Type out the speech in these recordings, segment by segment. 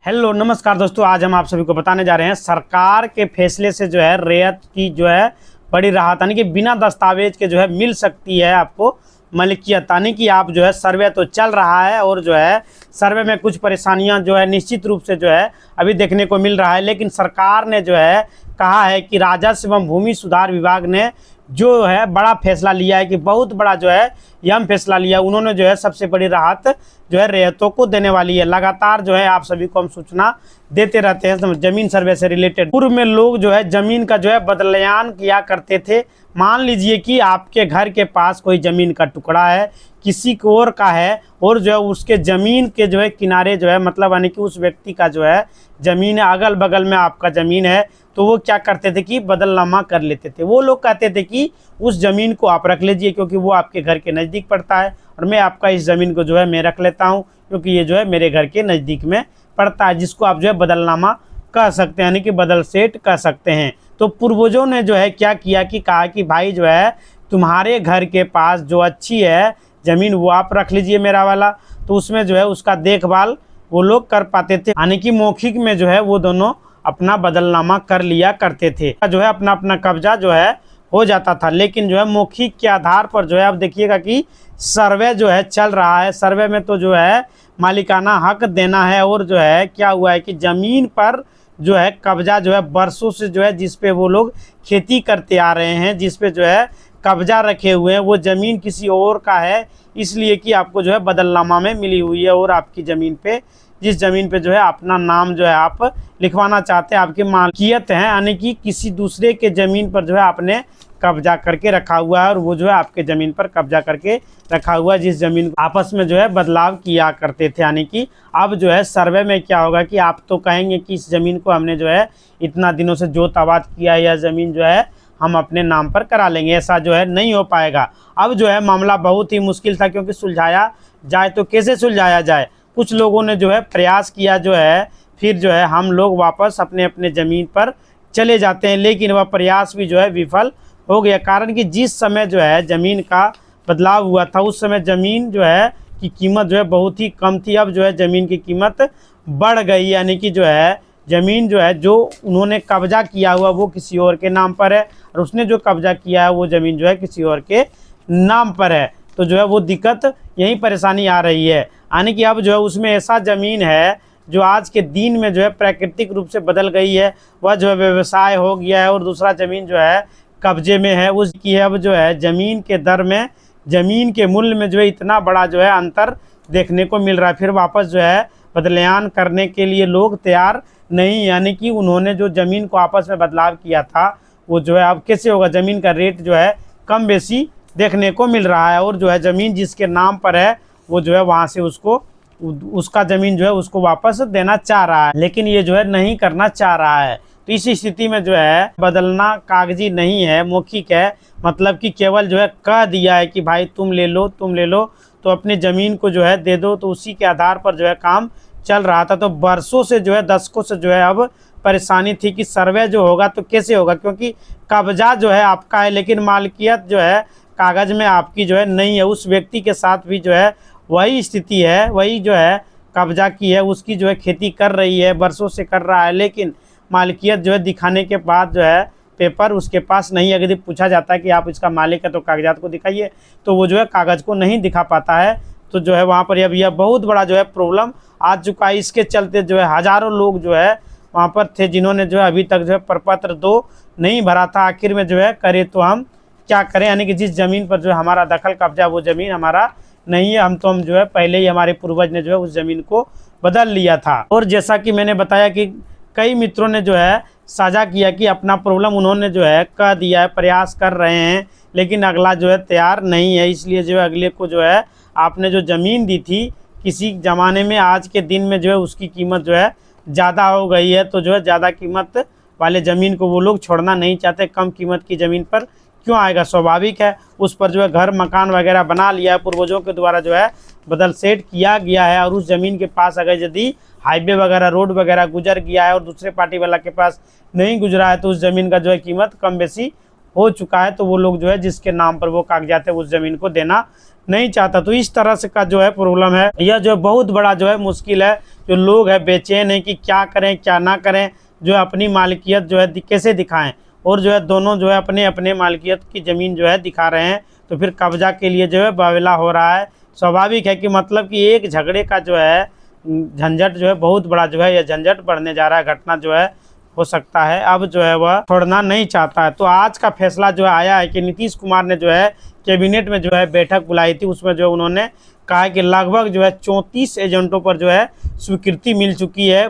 Hello नमस्कार दोस्तों, आज हम आप सभी को बताने जा रहे हैं सरकार के फैसले से जो है रेत की जो है बड़ी राहत, यानी कि बिना दस्तावेज के जो है मिल सकती है आपको मलिकियत। यानी कि आप जो है सर्वे तो चल रहा है और जो है सर्वे में कुछ परेशानियां जो है निश्चित रूप से जो है अभी देखने को मिल रहा है, लेकिन सरकार ने जो है कहा है कि राजस्व एवं भूमि सुधार विभाग ने जो है बड़ा फैसला लिया है कि बहुत बड़ा जो है यह फैसला लिया। उन्होंने जो है सबसे बड़ी राहत जो है रेतों को देने वाली है। लगातार जो है आप सभी को हम सूचना देते रहते हैं जमीन सर्वे से रिलेटेड। पूर्व में लोग जो है जमीन का जो है बदलयान किया करते थे। मान लीजिए कि आपके घर के पास कोई जमीन का टुकड़ा है, किसी को और का है, और जो है उसके ज़मीन के जो है किनारे जो है मतलब यानी कि उस व्यक्ति का जो है ज़मीन है, अगल बगल में आपका ज़मीन है, तो वो क्या करते थे कि बदलनामा कर लेते थे। वो लोग कहते थे कि उस ज़मीन को आप रख लीजिए क्योंकि वो आपके घर के नज़दीक पड़ता है, और मैं आपका इस ज़मीन को जो है मैं रख लेता हूँ क्योंकि ये जो है मेरे घर के नज़दीक में पड़ता है, जिसको आप जो है बदलनामा कह सकते हैं, यानी कि बदल सेट कह सकते हैं। तो पूर्वजों ने जो है क्या किया कि कहा कि भाई जो है तुम्हारे घर के पास जो अच्छी है ज़मीन वो आप रख लीजिए मेरा वाला, तो उसमें जो है उसका देखभाल वो लोग कर पाते थे। यानी कि मौखिक में जो है वो दोनों अपना बदलनामा कर लिया करते थे, जो है अपना अपना कब्जा जो है हो जाता था। लेकिन जो है मौखिक के आधार पर जो है अब देखिएगा कि सर्वे जो है चल रहा है। सर्वे में तो जो है मालिकाना हक देना है, और जो है क्या हुआ है कि ज़मीन पर जो है कब्जा जो है बरसों से जो है जिस पे वो लोग खेती करते आ रहे हैं, जिस पे जो है कब्जा रखे हुए हैं, वो ज़मीन किसी और का है, इसलिए कि आपको जो है बदलनामा में मिली हुई है, और आपकी ज़मीन पे जिस ज़मीन पे जो है अपना नाम जो है आप लिखवाना चाहते हैं, आपकी मालिकियत है, यानी कि किसी दूसरे के ज़मीन पर जो है आपने कब्जा करके रखा हुआ है, और वो जो है आपके ज़मीन पर कब्जा करके रखा हुआ है, जिस ज़मीन को आपस में जो है बदलाव किया करते थे। यानी कि अब जो है सर्वे में क्या होगा कि आप तो कहेंगे कि इस ज़मीन को हमने जो है इतना दिनों से जोत आबाद किया, या ज़मीन जो है हम अपने नाम पर करा लेंगे, ऐसा जो है नहीं हो पाएगा। अब जो है मामला बहुत ही मुश्किल था, क्योंकि सुलझाया जाए तो कैसे सुलझाया जाए। कुछ लोगों ने जो है प्रयास किया, जो है फिर जो है हम लोग वापस अपने अपने ज़मीन पर चले जाते हैं, लेकिन वह प्रयास भी जो है विफल हो गया। कारण कि जिस समय जो है ज़मीन का बदलाव हुआ था उस समय ज़मीन जो है की कीमत जो है बहुत ही कम थी। अब जो है ज़मीन की कीमत बढ़ गई, यानी कि जो है ज़मीन जो है जो उन्होंने कब्जा किया हुआ वो किसी और के नाम पर है, और उसने जो कब्जा किया है वो ज़मीन जो है किसी और के नाम पर है। तो जो है वो दिक्कत यही परेशानी आ रही है। यानी कि अब जो है उसमें ऐसा ज़मीन है जो आज के दिन में जो है प्राकृतिक रूप से बदल गई है, वह जो है व्यवसाय हो गया है, और दूसरा ज़मीन जो है कब्जे में है उसकी है। अब जो है ज़मीन के दर में, ज़मीन के मूल्य में जो है इतना बड़ा जो है अंतर देखने को मिल रहा है। फिर वापस जो है बदलयान करने के लिए लोग तैयार नहीं, यानी कि उन्होंने जो ज़मीन को आपस में बदलाव किया था वो जो है अब कैसे होगा। ज़मीन का रेट जो है कम बेसी देखने को मिल रहा है, और जो है ज़मीन जिसके नाम पर है वो जो है वहाँ से उसका ज़मीन जो है उसको वापस देना चाह रहा है, लेकिन ये जो है नहीं करना चाह रहा है। तो इस स्थिति में जो है बदलना कागजी नहीं है, मौखिक है, मतलब कि केवल जो है कह दिया है कि भाई तुम ले लो, तुम ले लो, तो अपनी ज़मीन को जो है दे दो, तो उसी के आधार पर जो है काम चल रहा था। तो बरसों से जो है दशकों से जो है अब परेशानी थी कि सर्वे जो होगा तो कैसे होगा, क्योंकि कब्जा जो है आपका है लेकिन मालिकियत जो है कागज़ में आपकी जो है नहीं है। उस व्यक्ति के साथ भी जो है वही स्थिति है, वही जो है कब्जा की है, उसकी जो है खेती कर रही है, बरसों से कर रहा है, लेकिन मालिकियत जो है दिखाने के बाद जो है पेपर उसके पास नहीं है। यदि पूछा जाता है कि आप इसका मालिक है तो कागजात को दिखाइए, तो वो जो है कागज़ को नहीं दिखा पाता है। तो जो है वहाँ पर अब यह बहुत बड़ा जो है प्रॉब्लम आ चुका है। इसके चलते जो है हज़ारों लोग जो है वहाँ पर थे जिन्होंने जो है अभी तक जो है प्रपत्र दो नहीं भरा था। आखिर में जो है करे तो हम क्या करें, यानी कि जिस ज़मीन पर जो है हमारा दखल कब्जा वो ज़मीन हमारा नहीं है, हम जो है पहले ही हमारे पूर्वज ने जो है उस ज़मीन को बदल लिया था। और जैसा कि मैंने बताया कि कई मित्रों ने जो है साझा किया कि अपना प्रॉब्लम उन्होंने जो है कह दिया है, प्रयास कर रहे हैं, लेकिन अगला जो है तैयार नहीं है। इसलिए जो है अगले को जो है आपने जो ज़मीन दी थी किसी ज़माने में, आज के दिन में जो है उसकी कीमत जो है ज़्यादा हो गई है, तो जो है ज़्यादा कीमत वाले ज़मीन को वो लोग छोड़ना नहीं चाहते। कम कीमत की ज़मीन पर क्यों आएगा, स्वाभाविक है। उस पर जो है घर मकान वगैरह बना लिया है, पूर्वजों के द्वारा जो है बदल सेट किया गया है, और उस ज़मीन के पास अगर यदि हाईवे वगैरह रोड वगैरह गुजर गया है और दूसरे पार्टी वाला के पास नहीं गुजरा है, तो उस ज़मीन का जो है कीमत कम बेसी हो चुका है, तो वो लोग जो है जिसके नाम पर वो कागजात है उस ज़मीन को देना नहीं चाहता। तो इस तरह से का जो है प्रॉब्लम है, यह जो है बहुत बड़ा जो है मुश्किल है। जो लोग है बेचैन है कि क्या करें क्या ना करें, जो है अपनी मालिकियत जो है कैसे दिखाएं, और जो है दोनों जो है अपने अपने मालिकियत की ज़मीन जो है दिखा रहे हैं, तो फिर कब्जा के लिए जो है बावला हो रहा है। स्वाभाविक है कि मतलब कि एक झगड़े का जो है झंझट जो है बहुत बड़ा जो है यह झंझट बढ़ने जा रहा है, घटना जो है हो सकता है अब जो है वह छोड़ना नहीं चाहता है। तो आज का फैसला जो है आया है कि नीतीश कुमार ने जो है कैबिनेट में जो है बैठक बुलाई थी, उसमें जो उन्होंने कहा कि लगभग जो है 34 एजेंटों पर जो है स्वीकृति मिल चुकी है।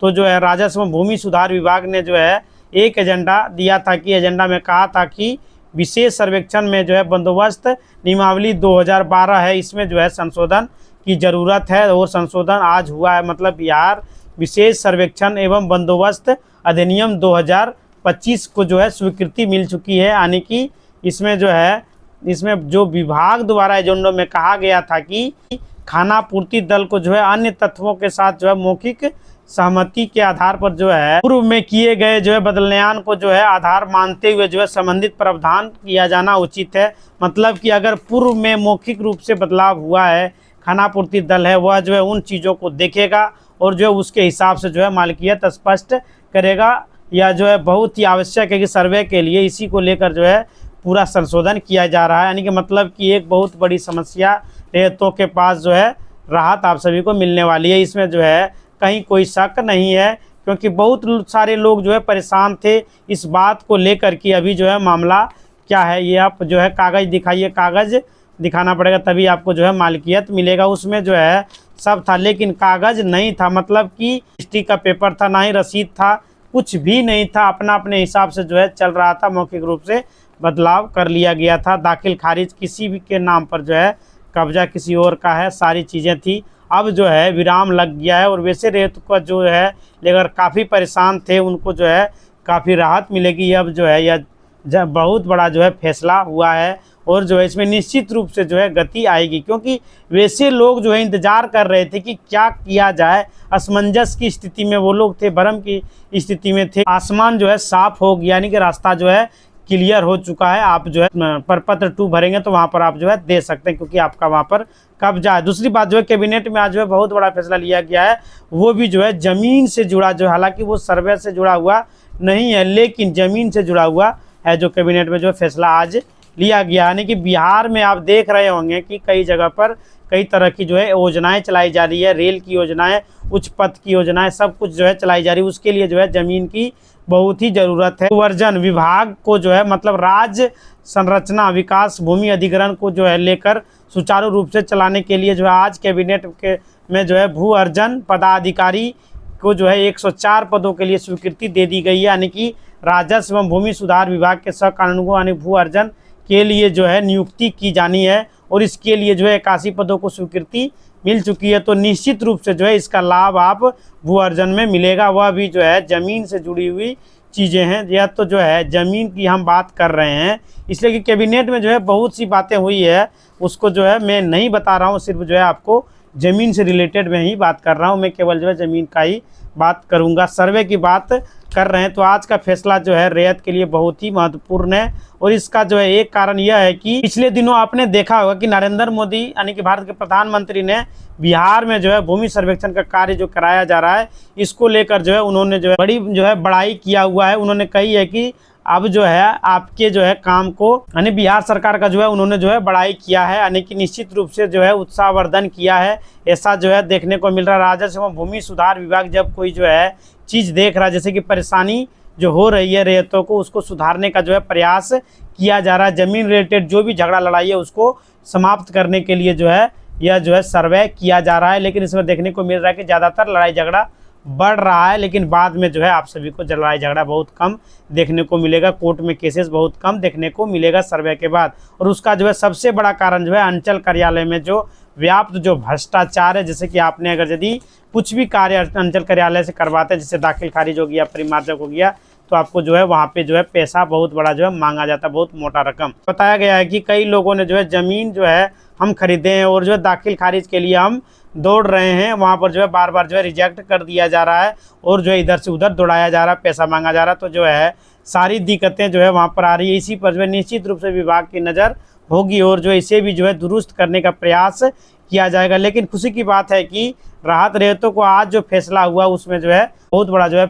तो जो है राजस्व भूमि सुधार विभाग ने जो है एक एजेंडा दिया था कि एजेंडा में कहा था कि विशेष सर्वेक्षण में जो है बंदोबस्त नियमावली 2012 है, इसमें जो है संशोधन की ज़रूरत है, और संशोधन आज हुआ है। मतलब बिहार विशेष सर्वेक्षण एवं बंदोबस्त अधिनियम 2025 को जो है स्वीकृति मिल चुकी है। यानी कि इसमें जो है इसमें जो विभाग द्वारा एजेंडों में कहा गया था कि खानापूर्ति दल को जो है अन्य तत्वों के साथ जो है मौखिक सहमति के आधार पर जो है पूर्व में किए गए जो है बदलाव को जो है आधार मानते हुए जो है संबंधित प्रावधान किया जाना उचित है। मतलब कि अगर पूर्व में मौखिक रूप से बदलाव हुआ है, खानापूर्ति दल है वह जो है उन चीज़ों को देखेगा और जो है उसके हिसाब से जो है मालिकियत स्पष्ट करेगा। यह जो है बहुत ही आवश्यक है कि सर्वे के लिए इसी को लेकर जो है पूरा संशोधन किया जा रहा है। यानी कि मतलब कि एक बहुत बड़ी समस्या रेतों के पास जो है राहत आप सभी को मिलने वाली है, इसमें जो है कहीं कोई शक नहीं है, क्योंकि बहुत सारे लोग जो है परेशान थे इस बात को लेकर कि अभी जो है मामला क्या है। ये आप जो है कागज़ दिखाइए, कागज़ दिखाना पड़ेगा तभी आपको जो है मालिकियत मिलेगा। उसमें जो है सब था लेकिन कागज़ नहीं था, मतलब कि हिस्ट्री का पेपर था, ना ही रसीद था, कुछ भी नहीं था, अपना अपने हिसाब से जो है चल रहा था। मौखिक रूप से बदलाव कर लिया गया था, दाखिल खारिज किसी भी के नाम पर जो है कब्जा किसी और का है, सारी चीज़ें थी। अब जो है विराम लग गया है, और वैसे रेत का जो है लेकर काफ़ी परेशान थे उनको जो है काफ़ी राहत मिलेगी। अब जो है यह बहुत बड़ा जो है फैसला हुआ है, और जो है इसमें निश्चित रूप से जो है गति आएगी, क्योंकि वैसे लोग जो है इंतज़ार कर रहे थे कि क्या किया जाए। असमंजस की स्थिति में वो लोग थे, भ्रम की स्थिति में थे। आसमान जो है साफ हो गया, यानी कि रास्ता जो है क्लियर हो चुका है। आप जो है प्रपत्र 2 भरेंगे तो वहाँ पर आप जो है दे सकते हैं, क्योंकि आपका वहाँ पर कब्जा है। दूसरी बात जो है कैबिनेट में आज जो है बहुत बड़ा फैसला लिया गया है, वो भी जो है ज़मीन से जुड़ा, जो हालांकि वो सर्वे से जुड़ा हुआ नहीं है लेकिन ज़मीन से जुड़ा हुआ है, जो कैबिनेट में जो फैसला आज लिया गया। यानी कि बिहार में आप देख रहे होंगे कि कई जगह पर कई तरह की जो है योजनाएं चलाई जा रही है, रेल की योजनाएं, उच्च पथ की योजनाएं, सब कुछ जो है चलाई जा रही है। उसके लिए जो है ज़मीन की बहुत ही ज़रूरत है। वर्जन विभाग को जो है मतलब राज्य संरचना विकास भूमि अधिग्रहण को जो है लेकर सुचारू रूप से चलाने के लिए जो है आज कैबिनेट के में जो है भू अर्जन पदाधिकारी को जो है 104 पदों के लिए स्वीकृति दे दी गई है। यानी कि राजस्व एवं भूमि सुधार विभाग के सहकार्मिकों यानी भू अर्जन के लिए जो है नियुक्ति की जानी है, और इसके लिए जो है 81 पदों को स्वीकृति मिल चुकी है। तो निश्चित रूप से जो है इसका लाभ आप भू अर्जन में मिलेगा, वह भी जो है ज़मीन से जुड़ी हुई चीज़ें हैं। यह तो जो है ज़मीन की हम बात कर रहे हैं, इसलिए कि कैबिनेट में जो है बहुत सी बातें हुई है, उसको जो है मैं नहीं बता रहा हूँ, सिर्फ जो है आपको ज़मीन से रिलेटेड में ही बात कर रहा हूँ। मैं केवल जो है ज़मीन का ही बात करूँगा। सर्वे की बात कर रहे हैं तो आज का फैसला जो है रैयत के लिए बहुत ही महत्वपूर्ण है, और इसका जो है एक कारण यह है कि पिछले दिनों आपने देखा होगा कि नरेंद्र मोदी यानी कि भारत के प्रधानमंत्री ने बिहार में जो है भूमि सर्वेक्षण का कार्य जो कराया जा रहा है, इसको लेकर जो है उन्होंने जो है बड़ी जो है बड़ाई किया हुआ है। उन्होंने कही है कि अब जो है आपके जो है काम को यानी बिहार सरकार का जो है उन्होंने जो है बड़ाई किया है, यानी कि निश्चित रूप से जो है उत्साहवर्धन किया है। ऐसा जो है देखने को मिल रहा है। राजस्व एवं भूमि सुधार विभाग जब कोई जो है चीज़ देख रहा है, जैसे कि परेशानी जो हो रही है रेतों को, उसको सुधारने का जो है प्रयास किया जा रहा है। ज़मीन रिलेटेड जो भी झगड़ा लड़ाई है उसको समाप्त करने के लिए जो है यह जो है सर्वे किया जा रहा है। लेकिन इसमें देखने को मिल रहा है कि ज़्यादातर लड़ाई झगड़ा बढ़ रहा है, लेकिन बाद में जो है आप सभी को लड़ाई झगड़ा बहुत कम देखने को मिलेगा। कोर्ट में केसेस बहुत कम देखने को मिलेगा सर्वे के बाद। और उसका जो है सबसे बड़ा कारण जो है अंचल कार्यालय में जो व्याप्त जो भ्रष्टाचार है, जैसे कि आपने अगर यदि कुछ भी कार्य अंचल कार्यालय से करवाते हैं, जैसे दाखिल खारिज हो गया, परिमार्जक हो गया, तो आपको जो है वहाँ पे जो है पैसा बहुत बड़ा जो है मांगा जाता है, बहुत मोटा रकम। बताया गया है कि कई लोगों ने जो है ज़मीन जो है हम खरीदे हैं और जो है दाखिल खारिज के लिए हम दौड़ रहे हैं वहाँ पर जो है बार बार जो है रिजेक्ट कर दिया जा रहा है और जो है इधर से उधर दौड़ाया जा रहा है, पैसा मांगा जा रहा है। तो जो है सारी दिक्कतें जो है वहाँ पर आ रही है। इसी पर जो है निश्चित रूप से विभाग की नज़र होगी और जो है इसे भी जो है दुरुस्त करने का प्रयास किया जाएगा। लेकिन खुशी की बात है कि राहत रैयतों को आज जो फैसला हुआ उसमें जो है बहुत बड़ा जो है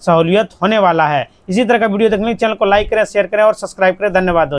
सहूलियत होने वाला है। इसी तरह का वीडियो देखने के लिए चैनल को लाइक करें, शेयर करें और सब्सक्राइब करें। धन्यवाद।